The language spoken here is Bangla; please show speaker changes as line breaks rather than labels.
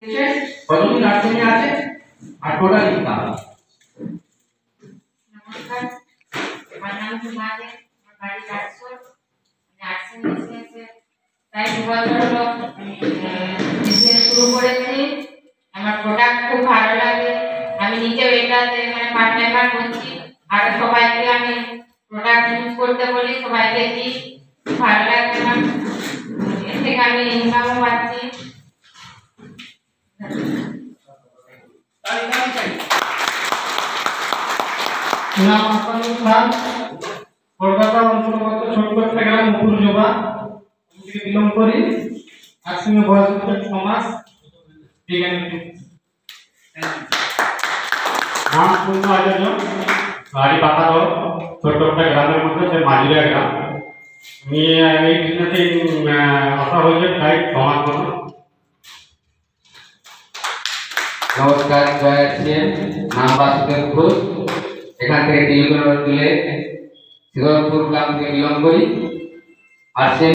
কতগুলি নার্সিং আছে আর টোটাল লিখতে হবে।
নমস্কার, আমার নাম ঝুমাদে, আমার বাড়ি রাজশাহী। নার্সিং বিজনেসে প্রায় 2 বছর হলো বিজনেস শুরু করেছি। আমার প্রোডাক্ট খুব ভালো লাগে। আমি নিজেও এটাতে পার্ট টাইমার করছি, আর সবাইকে আমি প্রোডাক্ট ইউজ করতে বলি, সবাইকে দিই। ভালো লাগে আমার, এর থেকে আমি ইনকামও পাচ্ছি।
নাম আসানুল খান, কলকাতা অন্তর্গত ছোট্ট একটা গ্রাম মুকুরজোবা থেকে বিলং করি। আসলে বয়স হচ্ছে 6 মাস। বিজ্ঞান
নাম পূর্ণ আয়োজন বাড়ি পাতানো ছোট্ট একটা গ্রামের মধ্যে, সে মাঝিরা গ্রাম। আমি এই বিজনেসে আসা হয়েছে প্রায় 6 মাস মতো।
নমস্কার, জয় সিএম, নাম বাসুদেব ঘোষ। এখান থেকে তিলকুমার তুলে শিবপুর গ্রাম থেকে বিলং করি। আর